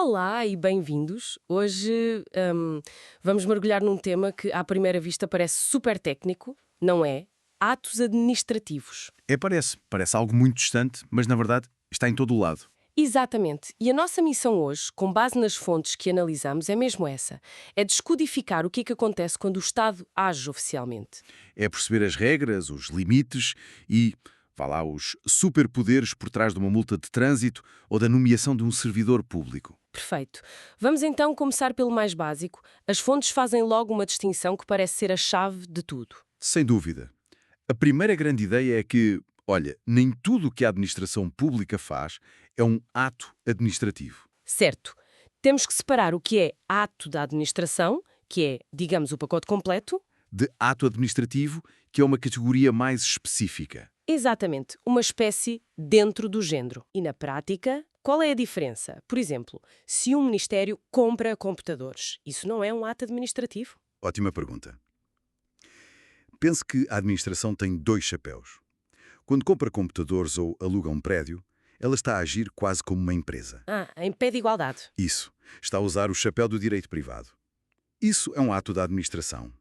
Olá e bem-vindos. Hoje vamos mergulhar num tema que à primeira vista parece super técnico, não é? Atos administrativos. Parece algo muito distante, mas na verdade está em todo o lado. Exatamente. E a nossa missão hoje, com base nas fontes que analisamos, é mesmo essa. É descodificar o que é que acontece quando o Estado age oficialmente. É perceber as regras, os limites e, vá lá, os superpoderes por trás de uma multa de trânsito ou da nomeação de um servidor público. Perfeito. Vamos então começar pelo mais básico. As fontes fazem logo uma distinção que parece ser a chave de tudo. Sem dúvida. A primeira grande ideia é que, olha, nem tudo o que a administração pública faz é um ato administrativo. Certo. Temos que separar o que é ato da administração, que é, digamos, o pacote completo. De ato administrativo, que é uma categoria mais específica. Exatamente, uma espécie dentro do género. E na prática, qual é a diferença? Por exemplo, se um ministério compra computadores, isso não é um ato administrativo? Ótima pergunta. Pense que a administração tem dois chapéus. Quando compra computadores ou aluga um prédio, ela está a agir quase como uma empresa. Em pé de igualdade. Isso. Está a usar o chapéu do direito privado. Isso é um ato da administração.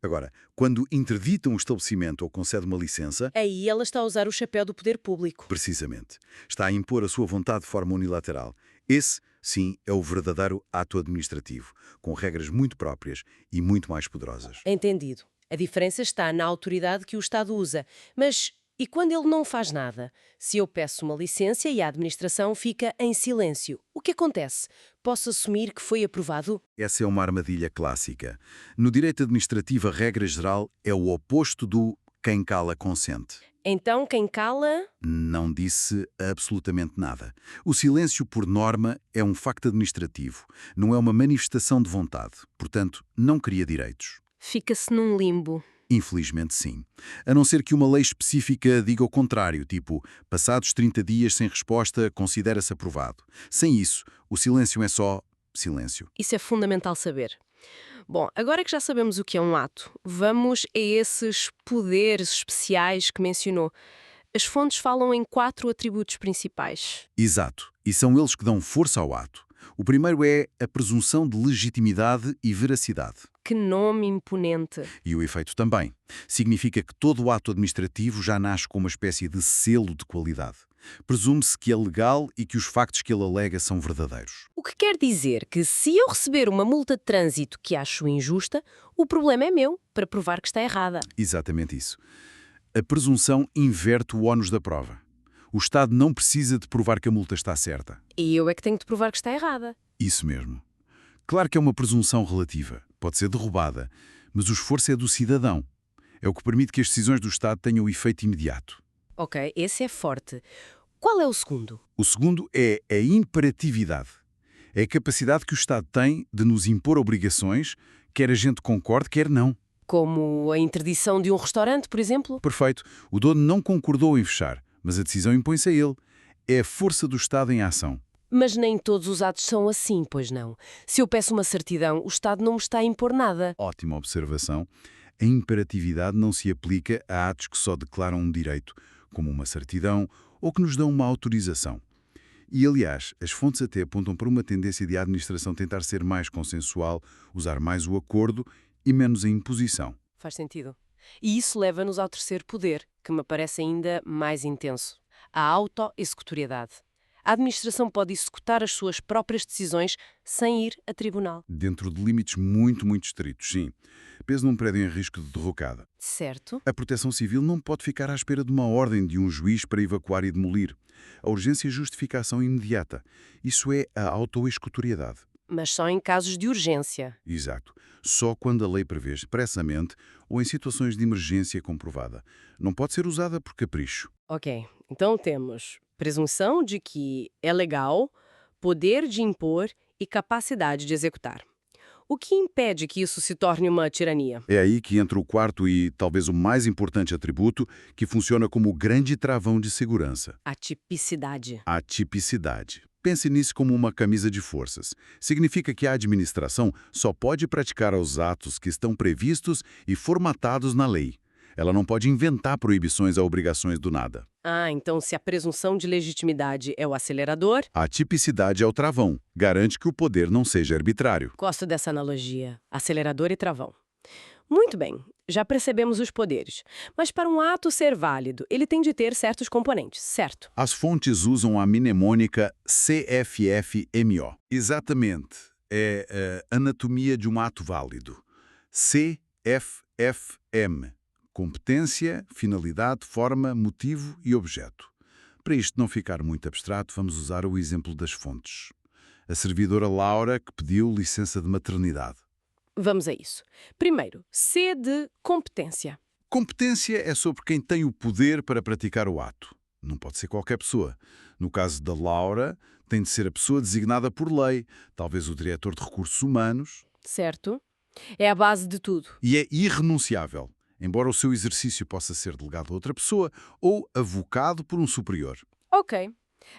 Agora, quando interdita um estabelecimento ou concede uma licença, Aí ela está a usar o chapéu do poder público. precisamente, está a impor a sua vontade de forma unilateral. Esse, sim, é o verdadeiro ato administrativo, com regras muito próprias e muito mais poderosas. Entendido. A diferença está na autoridade que o Estado usa. Mas e quando ele não faz nada? Se eu peço uma licença e a administração fica em silêncio, o que acontece? Posso assumir que foi aprovado? Essa é uma armadilha clássica. No direito administrativo, a regra geral é o oposto do quem cala consente. Então, quem cala... Não disse absolutamente nada. O silêncio, por norma, é um facto administrativo, não é uma manifestação de vontade. Portanto, não cria direitos. Fica-se num limbo. Infelizmente, sim. A não ser que uma lei específica diga o contrário, tipo, passados 30 dias sem resposta, considera-se aprovado. Sem isso, o silêncio é só silêncio. Isso é fundamental saber. Bom, agora que já sabemos o que é um ato, vamos a esses poderes especiais que mencionou. As fontes falam em 4 atributos principais. Exato. E são eles que dão força ao ato. O primeiro é a presunção de legitimidade e veracidade. Que nome imponente! E o efeito também. Significa que todo o ato administrativo já nasce com uma espécie de selo de qualidade. Presume-se que é legal e que os factos que ele alega são verdadeiros. O que quer dizer que se eu receber uma multa de trânsito que acho injusta, o problema é meu, para provar que está errada. Exatamente isso. A presunção inverte o ónus da prova. O Estado não precisa de provar que a multa está certa. E eu é que tenho de provar que está errada. Isso mesmo. Claro que é uma presunção relativa, pode ser derrubada, mas o esforço é do cidadão. É o que permite que as decisões do Estado tenham efeito imediato. Ok, esse é forte. Qual é o segundo? O segundo é a imperatividade. É a capacidade que o Estado tem de nos impor obrigações, quer a gente concorde, quer não. Como a interdição de um restaurante, por exemplo? Perfeito. O dono não concordou em fechar, mas a decisão impõe-se a ele. É a força do Estado em ação. Mas nem todos os atos são assim, pois não. Se eu peço uma certidão, o Estado não me está a impor nada. Ótima observação. A imperatividade não se aplica a atos que só declaram um direito, como uma certidão ou que nos dão uma autorização. E, aliás, as fontes até apontam para uma tendência de a administração tentar ser mais consensual, usar mais o acordo e menos a imposição. Faz sentido. E isso leva-nos ao terceiro poder, que me parece ainda mais intenso. A auto-executoriedade. A administração pode executar as suas próprias decisões sem ir a tribunal. Dentro de limites muito, muito estritos, sim. Peso num prédio em risco de derrocada. Certo. A Proteção Civil não pode ficar à espera de uma ordem de um juiz para evacuar e demolir. A urgência é justificação imediata. Isso é a auto-executoriedade. Mas só em casos de urgência. Exato. Só quando a lei prevê expressamente ou em situações de emergência comprovada. Não pode ser usada por capricho. Ok, então temos presunção de que é legal, poder de impor e capacidade de executar. O que impede que isso se torne uma tirania? É aí que entra o quarto e talvez o mais importante atributo, que funciona como o grande travão de segurança. A tipicidade. A tipicidade. Pense nisso como uma camisa de forças. Significa que a administração só pode praticar os atos que estão previstos e formatados na lei. Ela não pode inventar proibições ou obrigações do nada. Ah, então se a presunção de legitimidade é o acelerador, A tipicidade é o travão, garante que o poder não seja arbitrário. gosto dessa analogia, acelerador e travão. Muito bem, já percebemos os poderes. Mas para um ato ser válido, ele tem de ter certos componentes, certo? As fontes usam a mnemônica CFFMO. Exatamente. É a anatomia de um ato válido. CFFM. Competência, finalidade, forma, motivo e objeto. Para isto não ficar muito abstrato, vamos usar o exemplo das fontes. A servidora Laura que pediu licença de maternidade. Vamos a isso. Primeiro, C de competência. Competência é sobre quem tem o poder para praticar o ato. Não pode ser qualquer pessoa. No caso da Laura, tem de ser a pessoa designada por lei, talvez o diretor de recursos humanos, Certo? É a base de tudo. e é irrenunciável, embora o seu exercício possa ser delegado a outra pessoa ou avocado por um superior. Ok.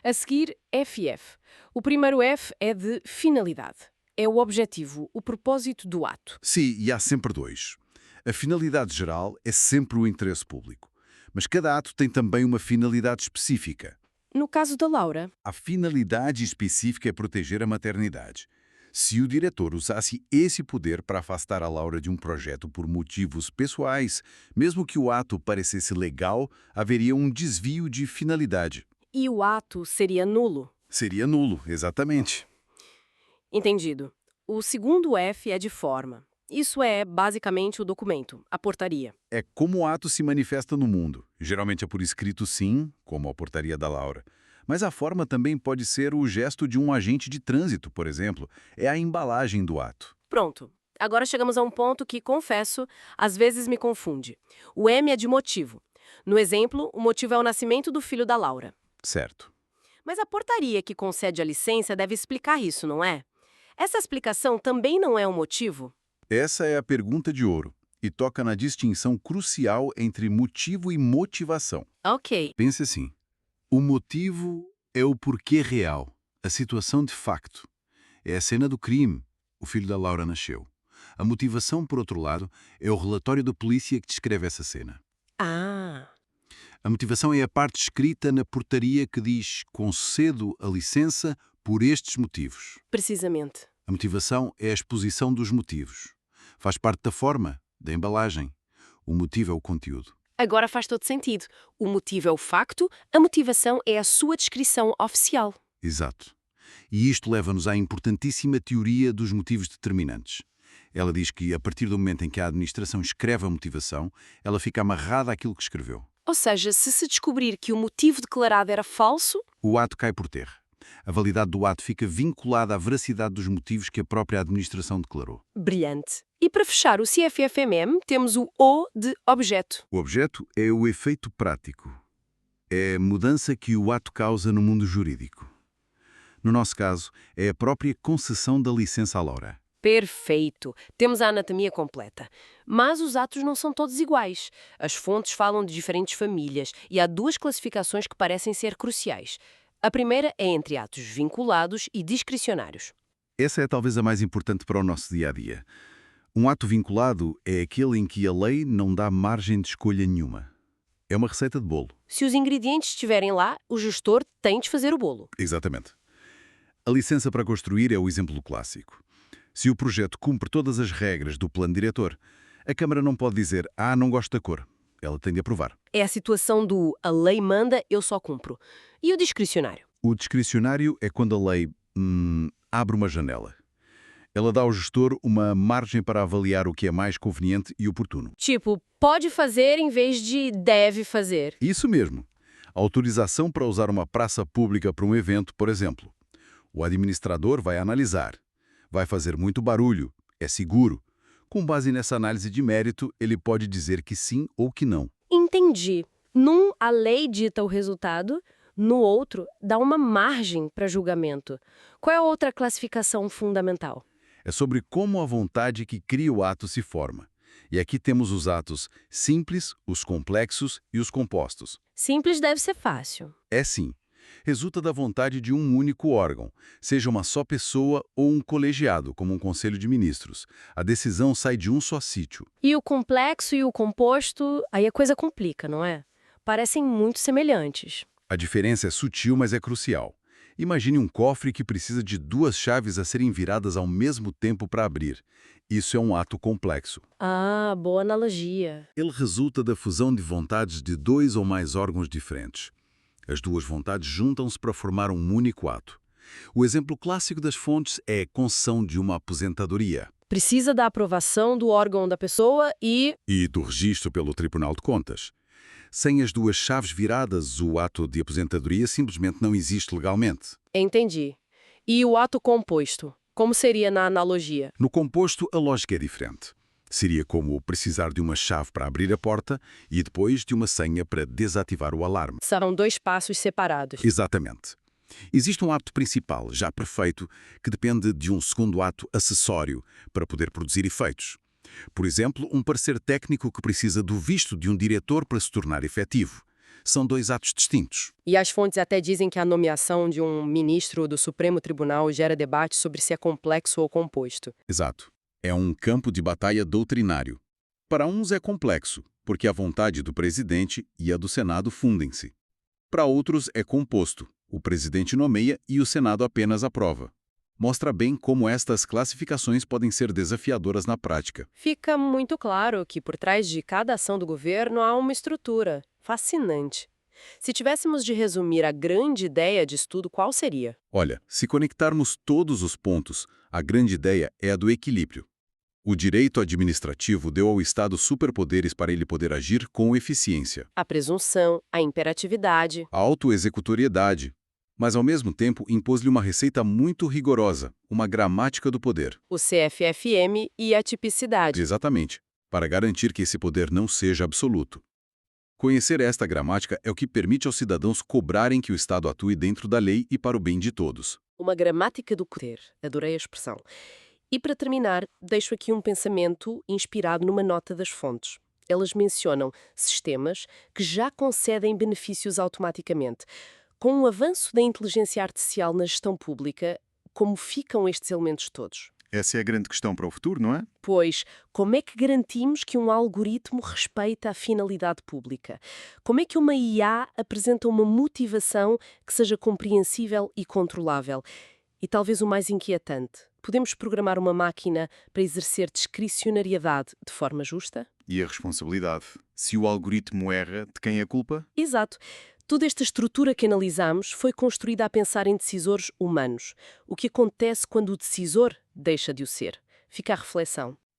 A seguir, FF. O primeiro F é de finalidade. É o objetivo, o propósito do ato. Sim, e há sempre dois. A finalidade geral é sempre o interesse público, mas cada ato tem também uma finalidade específica. No caso da Laura, A finalidade específica é proteger a maternidade. Se o diretor usasse esse poder para afastar a Laura de um projeto por motivos pessoais, mesmo que o ato parecesse legal, haveria um desvio de finalidade. e o ato seria nulo. Seria nulo, exatamente. Entendido. O segundo F é de forma. Isso é, basicamente, o documento, a portaria. É como o ato se manifesta no mundo. Geralmente é por escrito, sim, como a portaria da Laura. Mas a forma também pode ser o gesto de um agente de trânsito, por exemplo. É a embalagem do ato. Pronto. Agora chegamos a um ponto que, confesso, às vezes me confunde. O M é de motivo. No exemplo, o motivo é o nascimento do filho da Laura. Certo. Mas a portaria que concede a licença deve explicar isso, não é? Essa explicação também não é um motivo? Essa é a pergunta de ouro e toca na distinção crucial entre motivo e motivação. Ok. Pense assim: o motivo é o porquê real, a situação de facto. É a cena do crime. O filho da Laura nasceu. A motivação, por outro lado, é o relatório da polícia que descreve essa cena. Ah, A motivação é a parte escrita na portaria que diz concedo a licença por estes motivos. precisamente. A motivação é a exposição dos motivos. Faz parte da forma, da embalagem. O motivo é o conteúdo. Agora faz todo sentido. O motivo é o facto, a motivação é a sua descrição oficial. Exato. E isto leva-nos à importantíssima teoria dos motivos determinantes. Ela diz que, a partir do momento em que a administração escreve a motivação, ela fica amarrada àquilo que escreveu. Ou seja, se descobrir que o motivo declarado era falso, O ato cai por terra. A validade do ato fica vinculada à veracidade dos motivos que a própria administração declarou. brilhante. E para fechar o CFFMM, temos o O de objeto. O objeto é o efeito prático. É a mudança que o ato causa no mundo jurídico. No nosso caso, é a própria concessão da licença à Laura. Perfeito. Temos a anatomia completa. Mas os atos não são todos iguais. As fontes falam de diferentes famílias e há duas classificações que parecem ser cruciais. A primeira é entre atos vinculados e discricionários. Essa é talvez a mais importante para o nosso dia-a-dia. Um ato vinculado é aquele em que a lei não dá margem de escolha nenhuma. É uma receita de bolo. Se os ingredientes estiverem lá, o gestor tem de fazer o bolo. Exatamente. A licença para construir é o exemplo clássico. Se o projeto cumpre todas as regras do plano diretor, a Câmara não pode dizer não gosto da cor. Ela tem de aprovar. É a situação do a lei manda, eu só cumpro. E o discricionário? O discricionário é quando a lei abre uma janela. Ela dá ao gestor uma margem para avaliar o que é mais conveniente e oportuno. Tipo, pode fazer em vez de deve fazer. Isso mesmo. A autorização para usar uma praça pública para um evento, por exemplo. O administrador vai analisar. Vai fazer muito barulho. É seguro. Com base nessa análise de mérito, ele pode dizer que sim ou que não. Entendi. Num, a lei dita o resultado, no outro, dá uma margem para julgamento. Qual é a outra classificação fundamental? É sobre como a vontade que cria o ato se forma. E aqui temos os atos simples, os complexos e os compostos. Simples deve ser fácil. É sim. Resulta da vontade de um único órgão, seja uma só pessoa ou um colegiado, como um conselho de ministros. A decisão sai de um só sítio. E o complexo e o composto, aí a coisa complica, não é? Parecem muito semelhantes. A diferença é sutil, mas é crucial. Imagine um cofre que precisa de duas chaves a serem viradas ao mesmo tempo para abrir. Isso é um ato complexo. Ah, boa analogia. Ele resulta da fusão de vontades de dois ou mais órgãos diferentes. As duas vontades juntam-se para formar um único ato. O exemplo clássico das fontes é a concessão de uma aposentadoria Precisa da aprovação do órgão da pessoa e do registro pelo Tribunal de Contas. Sem as duas chaves viradas, o ato de aposentadoria simplesmente não existe legalmente. Entendi. E o ato composto? Como seria na analogia? No composto, a lógica é diferente. Seria como precisar de uma chave para abrir a porta e depois de uma senha para desativar o alarme. São dois passos separados. Exatamente. Existe um ato principal, já perfeito, que depende de um segundo ato acessório para poder produzir efeitos. Por exemplo, um parecer técnico que precisa do visto de um diretor para se tornar efetivo. São dois atos distintos. E as fontes até dizem que a nomeação de um ministro do Supremo Tribunal gera debate sobre se é complexo ou composto. Exato. É um campo de batalha doutrinário. Para uns é complexo, porque a vontade do presidente e a do Senado fundem-se. Para outros é composto. O presidente nomeia e o Senado apenas aprova. Mostra bem como estas classificações podem ser desafiadoras na prática. Fica muito claro que por trás de cada ação do governo há uma estrutura. Fascinante. Se tivéssemos de resumir a grande ideia disso tudo, qual seria? Olha, se conectarmos todos os pontos, a grande ideia é a do equilíbrio. O direito administrativo deu ao Estado superpoderes para ele poder agir com eficiência. A presunção, a imperatividade. A autoexecutoriedade, mas ao mesmo tempo impôs-lhe uma receita muito rigorosa, uma gramática do poder. O CFFM e a tipicidade. Exatamente, para garantir que esse poder não seja absoluto. Conhecer esta gramática é o que permite aos cidadãos cobrarem que o Estado atue dentro da lei e para o bem de todos. Uma gramática do poder. Adorei a expressão. E para terminar, deixo aqui um pensamento inspirado numa nota das fontes. Elas mencionam sistemas que já concedem benefícios automaticamente. Com o avanço da inteligência artificial na gestão pública, como ficam estes elementos todos? Essa é a grande questão para o futuro, não é? Pois, como é que garantimos que um algoritmo respeita a finalidade pública? Como é que uma IA apresenta uma motivação que seja compreensível e controlável? E talvez o mais inquietante, podemos programar uma máquina para exercer discricionariedade de forma justa? E a responsabilidade. Se o algoritmo erra, de quem é a culpa? Exato. Toda esta estrutura que analisamos foi construída a pensar em decisores humanos. O que acontece quando o decisor deixa de o ser? Fica a reflexão.